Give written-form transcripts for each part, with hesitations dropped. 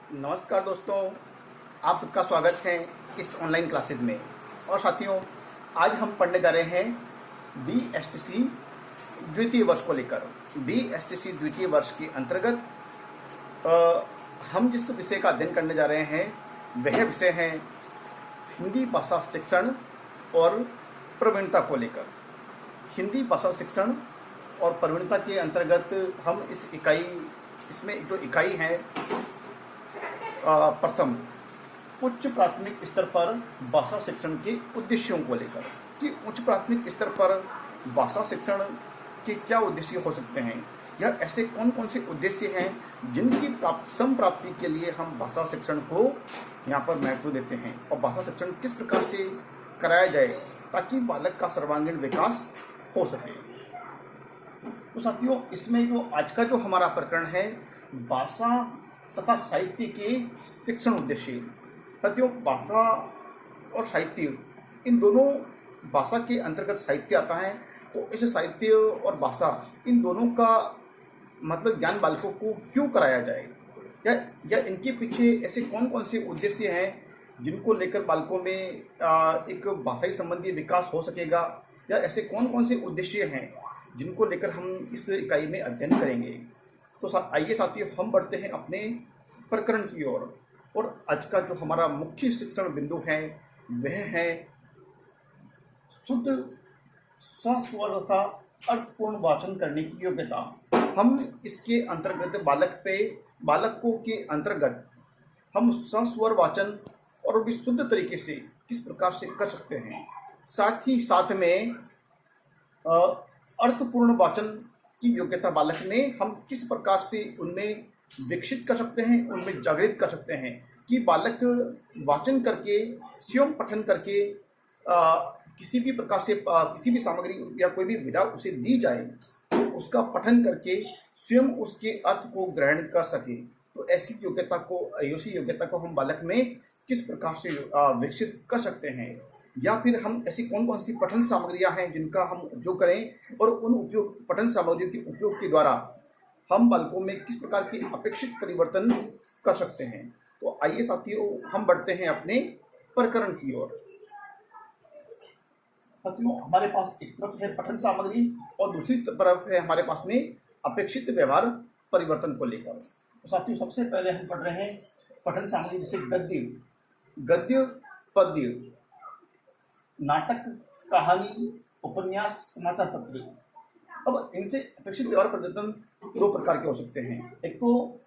नमस्कार दोस्तों, आप सबका स्वागत है इस ऑनलाइन क्लासेज में। और साथियों, आज हम पढ़ने जा रहे हैं BSTC द्वितीय वर्ष को लेकर। BSTC द्वितीय वर्ष के अंतर्गत हम जिस विषय का अध्ययन करने जा रहे हैं वह विषय है हिंदी भाषा शिक्षण और प्रवीणता को लेकर। हिंदी भाषा शिक्षण और प्रवीणता के अंतर्गत हम इसमें जो इकाई है प्रथम उच्च प्राथमिक स्तर पर भाषा शिक्षण के उद्देश्यों को लेकर कि उच्च प्राथमिक स्तर पर भाषा शिक्षण के क्या उद्देश्य हो सकते हैं या ऐसे कौन कौन से उद्देश्य हैं जिनकी संप्राप्ति के लिए हम भाषा शिक्षण को यहाँ पर महत्व देते हैं और भाषा शिक्षण किस प्रकार से कराया जाए ताकि बालक का सर्वांगीण विकास हो सके। तो साथियों, इसमें जो आज का जो हमारा प्रकरण है भाषा तथा साहित्य के शिक्षण उद्देश्य। साथियों, भाषा और साहित्य, इन दोनों, भाषा के अंतर्गत साहित्य आता है, तो इस साहित्य और भाषा इन दोनों का मतलब ज्ञान बालकों को क्यों कराया जाए या इनके पीछे ऐसे कौन कौन से उद्देश्य हैं जिनको लेकर बालकों में एक भाषाई संबंधी विकास हो सकेगा या ऐसे कौन कौन से उद्देश्य हैं जिनको लेकर हम इस इकाई में अध्ययन करेंगे। तो आइए साथियों, हम बढ़ते हैं अपने प्रकरण की ओर। और आज का जो हमारा मुख्य शिक्षण बिंदु है वह है शुद्ध सस्वर तथा अर्थपूर्ण वाचन करने की योग्यता। हम इसके अंतर्गत बालकों के अंतर्गत हम सस्वर वाचन और भी शुद्ध तरीके से किस प्रकार से कर सकते हैं, साथ ही साथ में अर्थपूर्ण वाचन की योग्यता बालक में हम किस प्रकार से उनमें विकसित कर सकते हैं, उनमें जागृत कर सकते हैं कि बालक वाचन करके स्वयं पठन करके किसी भी प्रकार से किसी भी सामग्री या कोई भी विधा उसे दी जाए तो उसका पठन करके स्वयं उसके अर्थ को ग्रहण कर सके। तो ऐसी योग्यता को हम बालक में किस प्रकार से विकसित कर सकते हैं या फिर हम ऐसी कौन कौन सी पठन सामग्रियां हैं जिनका हम उपयोग करें और उन पठन सामग्रियों के उपयोग के द्वारा हम बालकों में किस प्रकार के अपेक्षित परिवर्तन कर सकते हैं। तो आइए साथियों, हम बढ़ते हैं अपने प्रकरण की ओर। साथियों, हमारे पास एक तरफ है पठन सामग्री और दूसरी तरफ है हमारे पास में अपेक्षित व्यवहार परिवर्तन को लेकर। तो साथियों, सबसे पहले हम पढ़ रहे हैं पठन सामग्री जैसे गद्य, पद्य, नाटक, कहानी, उपन्यास, समाचार पत्र। अब इनसे अपेक्षित व्यवहार परिवर्तन दो प्रकार के हो सकते हैं। एक तो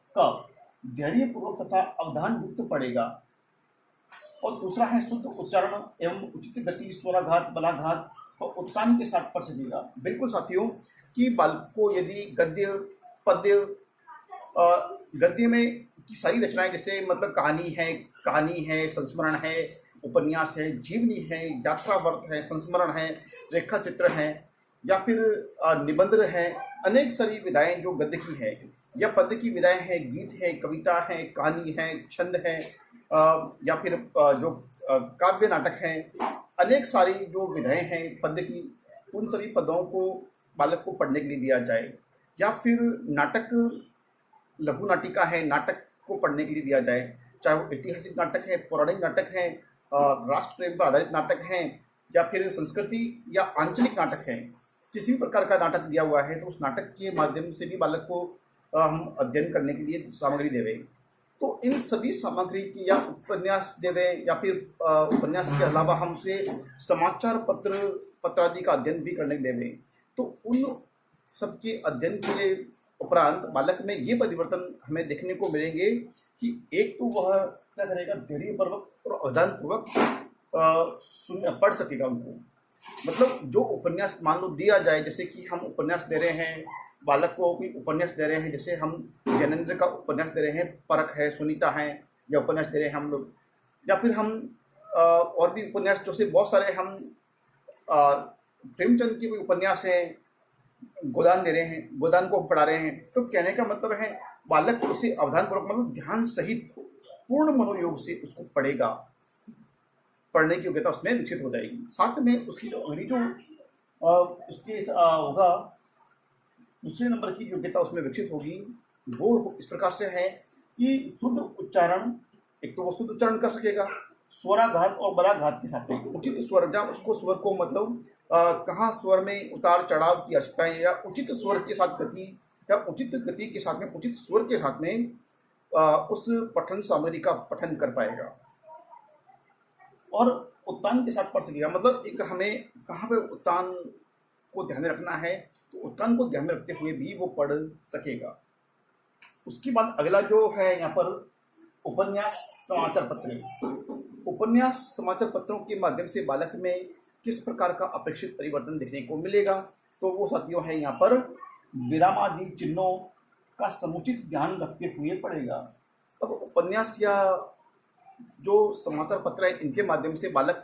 धैर्यपूर्वक तथा अवधान युक्त पढ़ेगा और दूसरा है शुद्ध उच्चारण एवं उचित गति, स्वराघात, बलाघात और उत्साह के साथ पढ़ सकेगा। बिल्कुल साथियों, कि बालक को यदि गद्य में की सारी रचनाएं जैसे मतलब कहानी है, संस्मरण है, उपन्यास है, जीवनी है, यात्रावर्त है, संस्मरण है, रेखा चित्र है या फिर निबंध है, अनेक सारी विधाएं जो गद्य की है या पद्य की विधाएं हैं, गीत है, कविता है, कहानी है, छंद है या फिर जो काव्य नाटक है, अनेक सारी जो विधाएं हैं पद्य की, उन सभी पदों को बालक को पढ़ने के लिए दिया जाए। या फिर नाटक, लघु नाटिका है, नाटक को पढ़ने के लिए दिया जाए, चाहे वो ऐतिहासिक नाटक है, पौराणिक नाटक है, राष्ट्र प्रेम पर आधारित नाटक हैं या फिर संस्कृति या आंचलिक नाटक है। किसी भी प्रकार का नाटक दिया हुआ है तो उस नाटक के माध्यम से भी बालक को हम अध्ययन करने के लिए सामग्री देवे। तो इन सभी सामग्री की या उपन्यास देवे या फिर उपन्यास के अलावा हमसे समाचार पत्र आदि का अध्ययन भी करने देवे। तो उन सबके अध्ययन के उपरांत बालक में ये परिवर्तन हमें देखने को मिलेंगे कि एक तो वह क्या करेगा, धैर्यपूर्वक और अवधानपूर्वक पढ़ सकेगा उनको। मतलब जो उपन्यास मान लो दिया जाए, जैसे कि हम उपन्यास दे रहे हैं बालक को, कोई उपन्यास दे रहे हैं, जैसे हम ज्ञानेंद्र का उपन्यास दे रहे हैं, परख है, सुनीता है, या उपन्यास दे रहे हैं हम लोग, या फिर हम और भी उपन्यास जो से बहुत सारे हम प्रेमचंद के कोई उपन्यास है, गोदान दे रहे हैं, गोदान को पढ़ा रहे हैं। तो कहने का मतलब है बालक उसे अवधानपूर्वक मतलब ध्यान सहित पूर्ण मनोयोग से उसको पढ़ेगा, पढ़ने की योग्यता उसमें विकसित हो जाएगी। साथ में उसकी जो अगली जो उसके होगा दूसरे नंबर की योग्यता उसमें विकसित होगी वो इस प्रकार से है कि शुद्ध उच्चारण, एक तो वो शुद्ध उच्चारण कर सकेगा स्वराघात और बलाघात के साथ में, उचित स्वर, जहाँ उसको स्वर को मतलब कहाँ स्वर में उतार चढ़ाव की आवश्यकता है, या उचित स्वर के साथ गति, या उचित गति के साथ में उचित स्वर के साथ में उस पठन सामग्री का पठन कर पाएगा और उत्तान के साथ पढ़ सकेगा। मतलब एक हमें कहाँ पे उत्तान को ध्यान में रखना है, तो उत्तान को ध्यान में रखते हुए भी वो पढ़ सकेगा। उसके बाद अगला जो है यहाँ पर उपन्यास समाचार पत्र। उपन्यास समाचार पत्रों के माध्यम से बालक में किस प्रकार का अपेक्षित परिवर्तन देखने को मिलेगा, तो वो साथियों है यहाँ पर विरामादि चिन्हों का समुचित ध्यान रखते हुए पढ़ेगा। अब उपन्यास या जो समाचार पत्र है, इनके माध्यम से बालक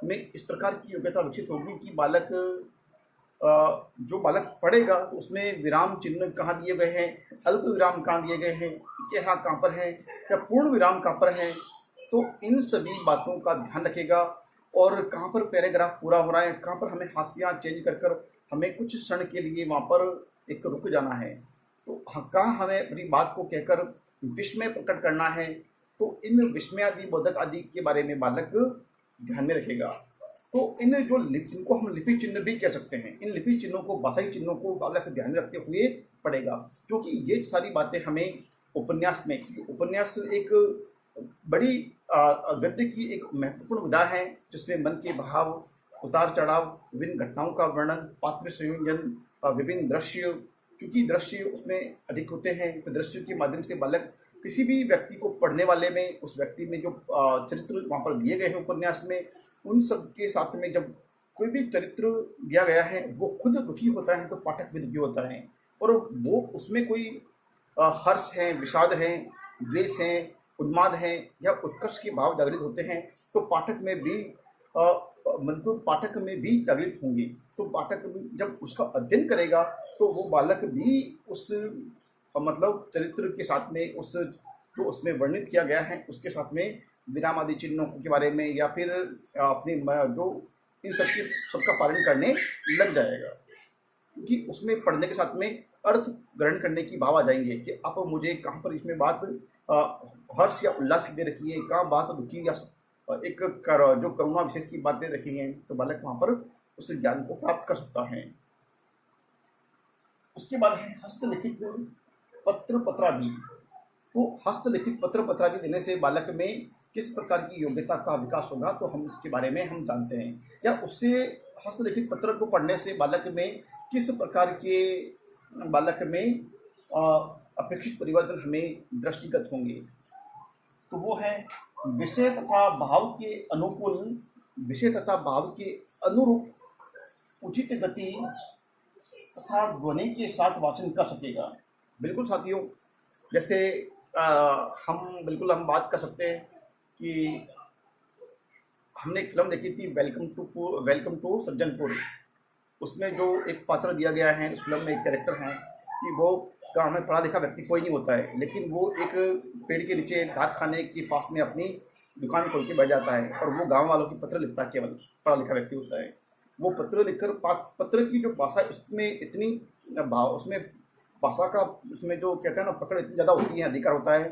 में इस प्रकार की योग्यता विकसित होगी कि बालक जो बालक पढ़ेगा तो उसमें विराम चिन्ह कहाँ दिए गए हैं, अल्प विराम कहाँ दिए गए हैं, इतिहास कहाँ पर है, या पूर्ण विराम कहाँ पर है, तो इन सभी बातों का ध्यान रखेगा। और कहाँ पर पैराग्राफ पूरा हो रहा है, कहाँ पर हमें हाशिया चेंज कर कर हमें कुछ क्षण के लिए वहाँ पर एक रुक जाना है, तो कहाँ हमें अपनी बात को कहकर विस्मय प्रकट करना है, तो इन विस्मयादि बोधक आदि के बारे में बालक ध्यान में रखेगा। तो इन जो इनको हम लिपि चिन्ह भी कह सकते हैं, इन लिपि चिन्हों को, भाषाई चिन्हों को बालक ध्यान में रखते हुए पढ़ेगा, क्योंकि ये सारी बातें हमें उपन्यास में, उपन्यास एक बड़ी गद्य की एक महत्वपूर्ण विधा है जिसमें मन के भाव, उतार चढ़ाव, विभिन्न घटनाओं का वर्णन, पात्र संयोजन, विभिन्न दृश्य, क्योंकि दृश्य उसमें अधिक होते हैं, तो दृश्य के माध्यम से बालक किसी भी व्यक्ति को पढ़ने वाले में, उस व्यक्ति में जो चरित्र वहाँ पर दिए गए हैं उपन्यास में, उन सब के साथ में जब कोई भी चरित्र दिया गया है वो खुद दुखी होता है तो पाठक भी दुखी होता है, और वो उसमें कोई हर्ष है, विषाद है, द्वेष है, उन्माद है या उत्कर्ष के भाव जागृत होते हैं, तो पाठक में भी मतलब पाठक में भी जागृत होंगे। तो पाठक जब उसका अध्ययन करेगा तो वो बालक भी उस मतलब चरित्र के साथ में, उस जो उसमें वर्णित किया गया है उसके साथ में विराम आदि चिन्हों के बारे में, या फिर अपने जो इन सबका पालन करने लग जाएगा, क्योंकि उसमें पढ़ने के साथ में अर्थ ग्रहण करने की भाव आ जाएंगे कि अब मुझे कहाँ पर इसमें बात हर्ष या उल्लास की दे रखी है, कहाँ बात दुखी या एक जो करुणा विशेष की बातें रखी हैं, तो बालक वहाँ पर उस ज्ञान को प्राप्त कर सकता है। उसके बाद है हस्तलिखित पत्र पत्रादि। तो हस्तलिखित पत्र पत्रादि देने से बालक में किस प्रकार की योग्यता का विकास होगा, तो हम इसके बारे में हम जानते हैं, या उससे हस्तलिखित पत्र को पढ़ने से बालक में किस प्रकार के बालक में अपेक्षित परिवर्तन हमें दृष्टिगत होंगे। तो वो है विषय तथा भाव के अनुकूल, विषय तथा भाव के अनुरूप उचित गति तथा ध्वनि के साथ वाचन कर सकेगा। बिल्कुल साथियों, जैसे हम बात कर सकते हैं कि हमने एक फिल्म देखी थी वेलकम टू सज्जनपुर। उसमें जो एक पात्र दिया गया है उस फिल्म में, एक कैरेक्टर है कि वो गाँव में पढ़ा लिखा व्यक्ति कोई नहीं होता है, लेकिन वो एक पेड़ के नीचे डाक खाने के पास में अपनी दुकान खोल के बैठ जाता है और वो गांव वालों की पत्र लिखता है, केवल पढ़ा लिखा व्यक्ति होता है। वो पत्र लिखकर पत्र की जो भाषा उसमें इतनी भाव, उसमें भाषा का उसमें जो कहते हैं ना पकड़ इतनी ज़्यादा होती है, अधिकार होता है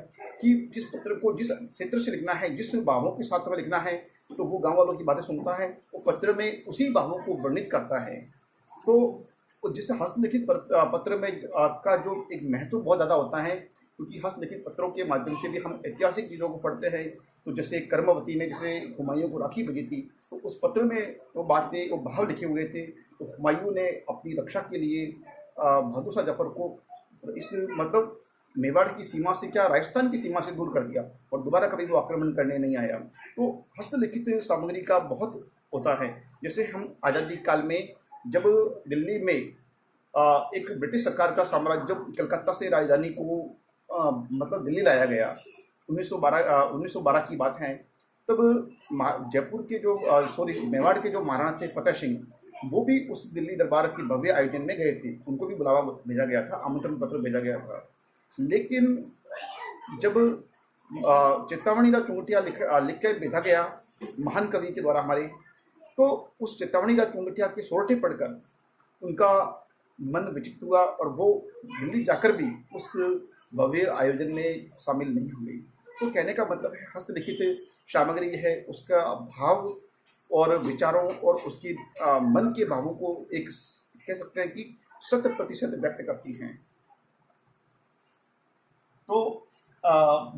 कि जिस पत्र को जिस क्षेत्र से लिखना है, जिस भावों के साथ में लिखना है, तो वो गाँव वालों की बातें सुनता है, वो पत्र में उसी भावों को वर्णित करता है। तो जिससे हस्तलिखित पत्र में का जो एक महत्व बहुत ज़्यादा होता है, क्योंकि हस्तलिखित पत्रों के माध्यम से भी हम ऐतिहासिक चीज़ों को पढ़ते हैं। तो जैसे कर्मवती में जैसे हुमायूं को राखी भेजी थी, तो उस पत्र में वो बातें, वो भाव लिखे हुए थे, तो हुमायूं ने अपनी रक्षा के लिए बहादुर शाह जफर को इस मतलब मेवाड़ की सीमा से, क्या राजस्थान की सीमा से दूर कर दिया और दोबारा कभी वो आक्रमण करने नहीं आया। तो हस्तलिखित सामग्री का बहुत होता है। जैसे हम आज़ादी काल में जब दिल्ली में एक ब्रिटिश सरकार का साम्राज्य, जब कलकत्ता से राजधानी को मतलब दिल्ली लाया गया, 1912 की बात है, तब जयपुर के जो मेवाड़ के जो महाराणा थे फतेह सिंह, वो भी उस दिल्ली दरबार के भव्य आयोजन में गए थे, उनको भी बुलावा भेजा गया था, आमंत्रण पत्र भेजा गया था। लेकिन जब चेतावनी का चुंगटिया लिख कर भेजा गया महान कवि के द्वारा हमारे, तो उस चेतावनी का चुंगटिया के सोरठे पढ़कर उनका मन विचलित हुआ और वो दिल्ली जाकर भी उस भव्य आयोजन में शामिल नहीं हुई। तो कहने का मतलब है हस्तलिखित सामग्री है उसका भाव और विचारों और उसकी मन के भावों को एक कह सकते हैं कि 100% व्यक्त करती हैं। तो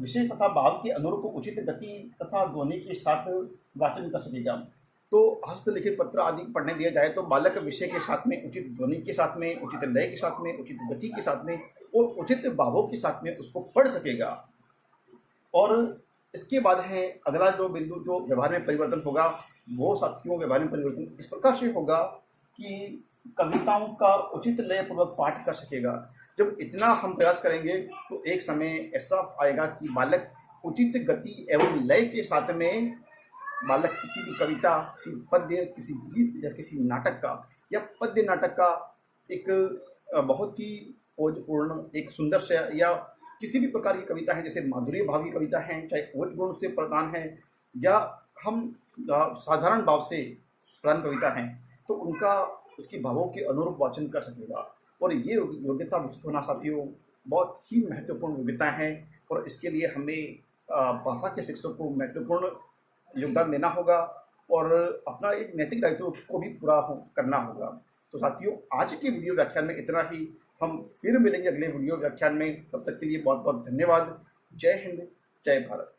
विषय तथा भाव के अनुरूप उचित गति तथा ध्वनि के साथ वाचन कर सकेगा। तो हस्तलिखित पत्र आदि पढ़ने दिया जाए तो बालक विषय के साथ में उचित ध्वनि के साथ में, उचित लय के साथ में, उचित गति के साथ में और उचित भावों के साथ में उसको पढ़ सकेगा। और इसके बाद है अगला जो बिंदु जो व्यवहार में परिवर्तन होगा, वो साथियों व्यवहार में परिवर्तन इस प्रकार से होगा कि कविताओं का उचित लय पूर्वक पाठ कर सकेगा। जब इतना हम प्रयास करेंगे तो एक समय ऐसा आएगा कि बालक उचित गति एवं लय के साथ में बालक किसी भी कविता, किसी पद्य, किसी गीत या किसी नाटक का या पद्य नाटक का एक बहुत ही ओजपूर्ण एक सुंदर से या किसी भी प्रकार की कविता है, जैसे माधुर्य भाव की कविता है, चाहे ओज गुण से प्रदान है या हम साधारण भाव से प्रदान कविता हैं, तो उनका उसकी भावों के अनुरूप वाचन कर सकेगा। और ये योग्यता विकसित होना साथियों बहुत ही महत्वपूर्ण योग्यता है और इसके लिए हमें भाषा के शिक्षक को महत्वपूर्ण योगदान देना होगा और अपना एक नैतिक दायित्व को भी पूरा करना होगा। तो साथियों आज के वीडियो व्याख्यान में इतना ही। हम फिर मिलेंगे अगले वीडियो व्याख्यान में, तब तक के लिए बहुत बहुत धन्यवाद। जय हिंद, जय भारत।